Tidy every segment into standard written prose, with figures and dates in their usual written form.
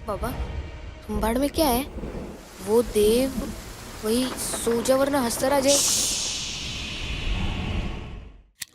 बाबा, तुम्बाड़ में क्या है? वो देव, वही सो जा वरना हंसता रह जाए।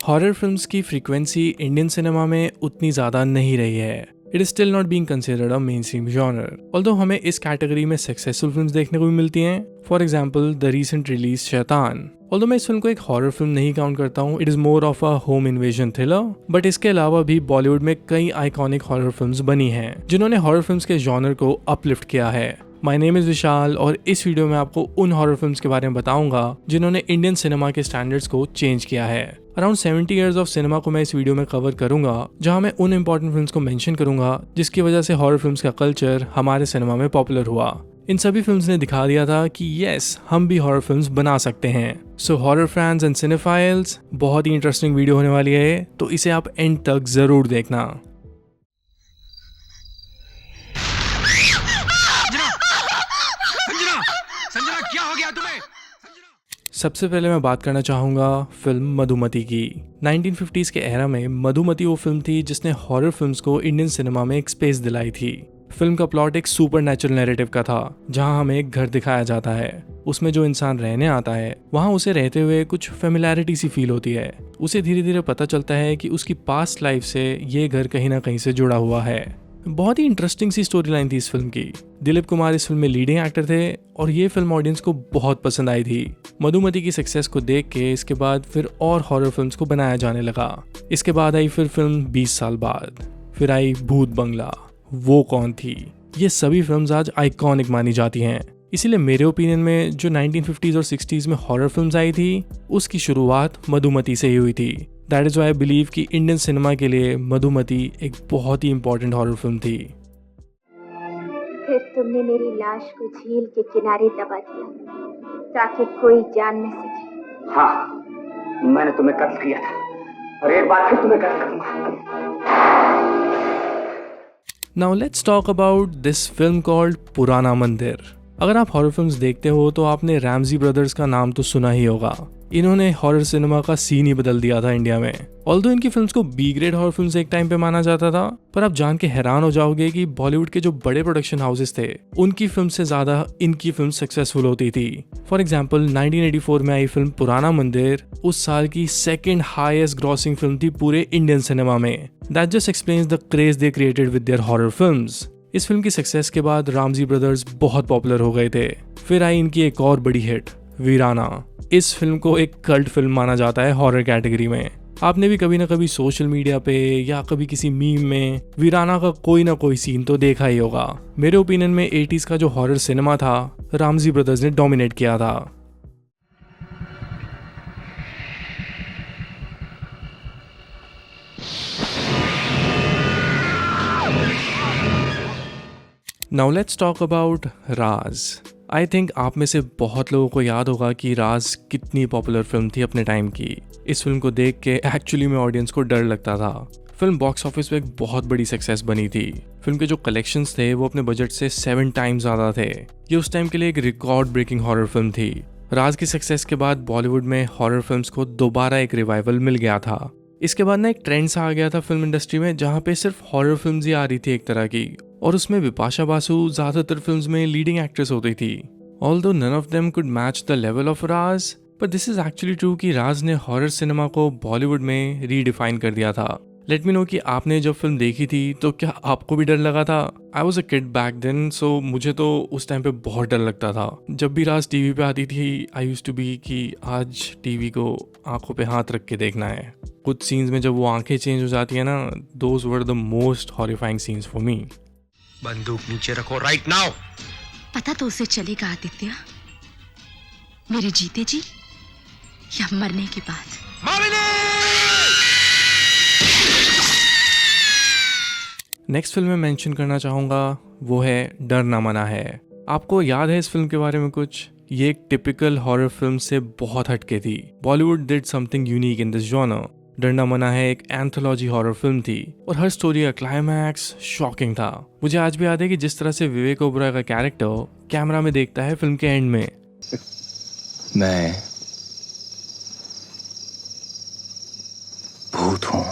हॉरर फिल्म्स की फ्रीक्वेंसी इंडियन सिनेमा में उतनी ज़्यादा नहीं रही है। It is still not being considered a main stream genre, although हमें इस कैटेगरी में सक्सेसफुल फिल्म्स देखने को भी मिलती हैं। For example the recent release शैतान। ऑल्दो मैं इस फिल्म को एक हॉरर फिल्म नहीं काउंट करता हूँ, it is more of a home invasion thriller. But इसके अलावा भी बॉलीवुड में कई आइकॉनिक हॉरर फिल्म्स बनी हैं जिन्होंने हॉरर फिल्म्स के जॉनर को अपलिफ्ट किया है। माय नेम इज विशाल और इस वीडियो में आपको उन हॉरर फिल्म्स के बारे में बताऊंगा जिन्होंने इंडियन सिनेमा के स्टैंडर्ड्स को चेंज किया है। अराउंड 70 इयर्स ऑफ सिनेमा को मैं इस वीडियो में कवर करूंगा, जहां मैं उन इंपॉर्टेंट फिल्म्स को मेंशन करूंगा जिसकी वजह से हॉरर फिल्म्स का कल्चर हमारे सिनेमा में पॉपुलर हुआ। इन सभी फिल्म्स ने दिखा दिया था कि यस, हम भी हॉरर फिल्म्स बना सकते हैं। So horror fans and cinephiles, बहुत ही इंटरेस्टिंग वीडियो होने वाली है, तो इसे आप एंड तक जरूर देखना। संजना, क्या हो गया तुम्हें? सबसे पहले मैं बात करना चाहूँगा फिल्म मधुमती की। 1950s के एरा में मधुमती वो फिल्म थी जिसने हॉरर फिल्म्स को इंडियन सिनेमा में एक स्पेस दिलाई थी। फिल्म का प्लॉट एक सुपर नेचुरल नैरेटिव का था, जहां हमें एक घर दिखाया जाता है। उसमें जो इंसान रहने आता है वहां उसे रहते हुए कुछ फेमिलैरिटी सी फील होती है। उसे धीरे धीरे पता चलता है कि उसकी पास्ट लाइफ से ये घर कहीं ना कहीं से जुड़ा हुआ है। बहुत ही इंटरेस्टिंग सी स्टोरी लाइन थी इस फिल्म की। दिलीप कुमार इस फिल्म में लीडिंग एक्टर थे और ये फिल्म ऑडियंस को बहुत पसंद आई थी। मधुमती की सक्सेस को देख के इसके बाद फिर और हॉरर फिल्म्स को बनाया जाने लगा। इसके बाद आई फिर फिल्म 20 साल बाद, फिर आई भूत बंगला, वो कौन थी। ये सभी फिल्म्स आज आइकॉनिक मानी जाती हैं। इसीलिए मेरे ओपिनियन में जो 1950s और 60s में हॉरर फिल्म्स आई थी उसकी शुरुआत मधुमती से ही हुई थी। That is why I believe कि इंडियन सिनेमा के लिए मधुमती एक बहुत ही इंपॉर्टेंट हॉरर फिल्म थी। फिर तुमने मेरी लाश को झील के किनारे दबा दिया ताकि कोई जान न सके। हाँ, मैंने तुम्हें कत्ल किया था और एक बार फिर तुम्हें कत्ल करूंगा। Now let's talk about this film called पुराना मंदिर। अगर आप हॉरर फिल्म्स देखते हो तो आपने रैमजी ब्रदर्स का नाम तो सुना ही होगा। इन्होंने हॉरर सिनेमा का सीन ही बदल दिया था इंडिया में। ऑल्दो इनकी फिल्म्स को बी ग्रेड हॉरर फिल्म्स एक टाइम पे माना जाता था, पर आप जान के हैरान हो जाओगे कि बॉलीवुड के जो बड़े प्रोडक्शन हाउसेस थे उनकी फिल्म से ज्यादा इनकी फिल्म सक्सेसफुल होती थी। फॉर एग्जाम्पल 1984 में आई फिल्म पुराना मंदिर उस साल की सेकेंड हाईएस्ट ग्रॉसिंग फिल्म थी पूरे इंडियन सिनेमा में। That just explains the craze they created with their horror films. इस फिल्म की सक्सेस के बाद रामजी ब्रदर्स बहुत पॉपुलर हो गए थे। फिर आई इनकी एक और बड़ी हिट वीराना। इस फिल्म को एक कल्ट फिल्म माना जाता है हॉरर कैटेगरी में। आपने भी कभी ना कभी सोशल मीडिया पे या कभी किसी मीम में वीराना का कोई ना कोई सीन तो देखा ही होगा। मेरे ओपिनियन में 80s का जो हॉरर सिनेमा था रामजी ब्रदर्स ने डोमिनेट किया था। Now let's talk about Raj. I think आप में से बहुत लोगों को याद होगा कि राज कितनी पॉपुलर फिल्म थी अपने टाइम की। इस फिल्म को देख के एक्चुअली में ऑडियंस को डर लगता था। फिल्म बॉक्स ऑफिस पे एक बहुत बड़ी सक्सेस बनी थी। फिल्म के जो कलेक्शंस थे वो अपने बजट से 7 टाइम्स ज़्यादा थे। ये उस टाइम के लिए एक रिकॉर्ड ब्रेकिंग हॉरर फिल्म थी। राज की सक्सेस के बाद बॉलीवुड में हॉरर फिल्म्स को दोबारा एक रिवाइवल मिल गया था। इसके बाद ना एक ट्रेंड सा आ गया था फिल्म इंडस्ट्री में, जहाँ पे सिर्फ हॉरर फिल्म्स ही आ रही थी एक तरह की, और उसमें बिपाशा बासु ज्यादातर फिल्म्स में लीडिंग एक्ट्रेस होती थी। Although none of them could match the level of Raj, but this is actually true कि राज ने हॉरर सिनेमा को बॉलीवुड में रीडिफाइन कर दिया था। लेट मी नो कि आपने जब फिल्म देखी थी तो क्या आपको भी डर लगा था? I was a kid back then, so मुझे तो उस टाइम पे बहुत डर लगता था। जब भी राज टीवी पे आती थी आई यूज्ड टू बी कि आज टीवी को आंखों पे हाथ रख के देखना है। कुछ सीन्स में जब वो आंखें चेंज हो जाती है ना, those were the most horrifying scenes for me. बंदूक नीचे रखो राइट नाउ। पता तो उसे चलेगा आदित्य, मेरे जीते जी या मरने के बाद। नेक्स्ट फिल्म में मेंशन करना चाहूँगा वो है डर ना मना है। आपको याद है इस फिल्म के बारे में कुछ? ये एक टिपिकल हॉरर फिल्म से बहुत हटके थी। Bollywood did something unique in this genre. डर ना मना है एक एंथोलॉजी हॉरर फिल्म थी और हर स्टोरी का क्लाइमैक्स शॉकिंग था। मुझे आज भी याद है कि जिस तरह से विवेक ओबराय का कैरेक्टर कैमरा में देखता है फिल्म के एंड में, मैं भूत हूँ।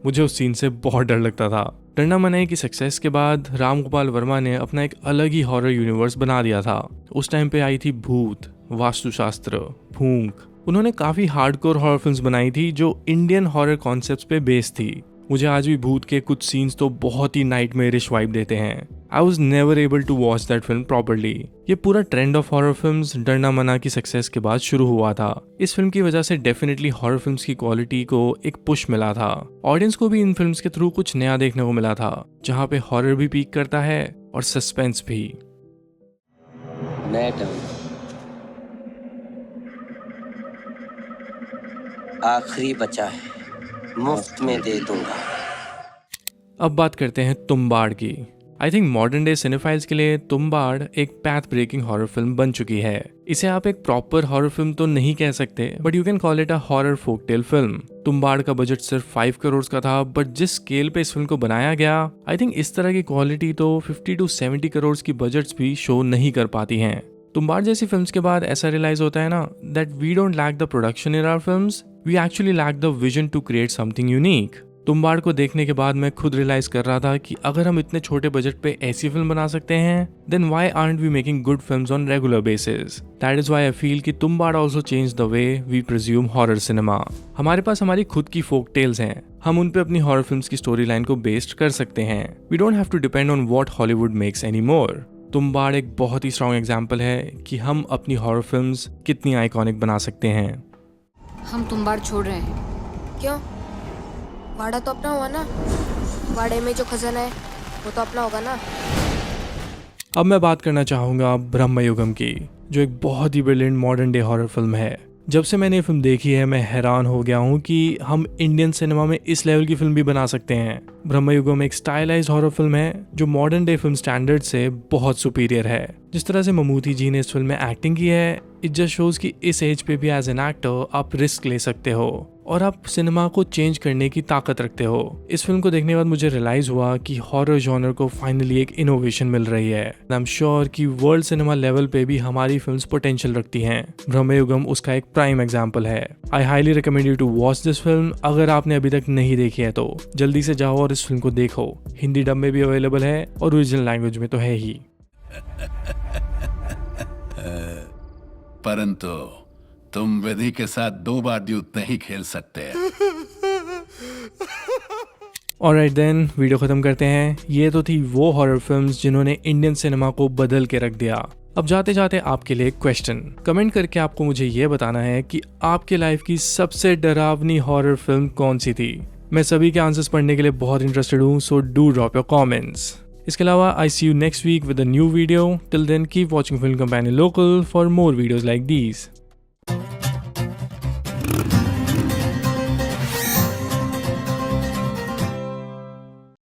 मुझे उस सीन से बहुत डर लगता था। डरना मनाई की सक्सेस के बाद राम गोपाल वर्मा ने अपना एक अलग ही हॉरर यूनिवर्स बना दिया था। उस टाइम पे आई थी भूत, वास्तुशास्त्र, भूख। उन्होंने काफी हार्डकोर हॉरर फिल्म्स बनाई थी जो इंडियन हॉरर कॉन्सेप्ट्स पे बेस्ड थी। मुझे आज भी भूत के कुछ सीन्स तो बहुत ही नाइटमेरिश वाइब देते हैं। I was never able to watch that film properly. ये पूरा ट्रेंड ऑफ हॉरर फिल्म्स डरना मना की सक्सेस के बाद शुरू हुआ था। इस फिल्म की वजह से डेफिनेटली हॉरर फिल्म्स की क्वालिटी को एक पुश मिला था। ऑडियंस को भी इन फिल्म्स के थ्रू कुछ नया देखने को मिला था, जहाँ पे हॉरर भी पीक करता है और सस्पेंस भी। आखिरी बचा है, मुफ्त में दे दूंगा। अब बात करते हैं तुम्बाड़ की। I think modern day cinephiles के लिए तुम्बाड़ एक पैथ ब्रेकिंग हॉरर फिल्म बन चुकी है। इसे आप एक प्रॉपर हॉरर फिल्म तो नहीं कह सकते, but you can call it a horror folktale film. Tumbbad का बजट सिर्फ 5 करोड़ का था, बट जिस स्केल पे इस फिल्म को बनाया गया, आई थिंक इस तरह की क्वालिटी तो 50 to 70 करोड़ की बजट्स भी शो नहीं कर पाती हैं। तुम्बाड़ जैसी फिल्म्स के बाद ऐसा रियलाइज होता है ना that we don't lack the production in our films, we actually lack the vision to create something unique. Tumbbad को देखने के बाद मैं खुद रियलाइज कर रहा था कि अगर हम इतने छोटे बजट पे ऐसी फिल्म बना सकते हैं, then why aren't we making good films on regular basis. That is why I feel कि Tumbbad also change the way we presume horror cinema. हमारे पास हमारी खुद की फोक टेल्स हैं, हम उन पे अपनी हॉरर फिल्म्स की स्टोरी लाइन को बेस्ड कर सकते हैं। We don't have to depend on what Hollywood makes any more. Tumbbad एक बहुत ही स्ट्रॉन्ग एग्जाम्पल है कि हम अपनी हॉरर फिल्म्स कितनी आइकॉनिक बना सकते हैं। हम तुम्बाड़ छोड़ रहे हैं। क्यों? वाड़ा तो अपना हुआ ना, वाड़े में जो खजाना है वो तो अपना होगा ना। अब मैं बात करना चाहूँगा ब्रह्मयुगम की, जो एक बहुत ही brilliant modern day horror film है। जब से मैंने ये फिल्म देखी है मैं हैरान हो गया हूँ कि हम इंडियन सिनेमा में इस लेवल की फिल्म भी बना सकते हैं। ब्रह्मयुगम एक स्टाइलाइज्ड हॉरर फिल्म है जो मॉडर्न डे फिल्म स्टैंडर्ड से बहुत सुपीरियर है। जिस तरह से ममूटी जी ने इस फिल्म में एक्टिंग की है, इट जस्ट शोज कि इस एज पे भी एज एन एक्टर आप रिस्क ले सकते हो और आप सिनेमा को चेंज करने की ताकत रखते हो। इस फिल्म को देखने के बाद मुझे रियलाइज हुआ कि हॉरर जॉनर को फाइनली एक इनोवेशन मिल रही है। आई एम श्योर कि वर्ल्ड सिनेमा लेवल पे भी हमारी फिल्म्स पोटेंशियल रखती हैं। ब्रह्मयुगम उसका एक प्राइम एग्जांपल है। I highly recommend you to watch this film. अगर आपने अभी तक नहीं देखी है तो जल्दी से जाओ और इस फिल्म को देखो। हिंदी डब में भी अवेलेबल है और ओरिजिनल लैंग्वेज में तो है ही। परंतु तुम विधि के साथ 2 बार युद्ध नहीं खेल सकते। ऑलराइट देन, वीडियो खत्म करते हैं। ये तो थी वो हॉरर फिल्म्स जिन्होंने इंडियन सिनेमा को बदल के रख दिया। अब जाते जाते आपके लिए एक क्वेश्चन, कमेंट करके आपको मुझे ये बताना है कि आपके लाइफ की सबसे डरावनी हॉरर फिल्म कौन सी थी। मैं सभी के आंसर्स पढ़ने के लिए बहुत इंटरेस्टेड हूँ, so do drop your comments. इसके अलावा I see you next week with a new video. Till then keep watching film companion local for more videos like these.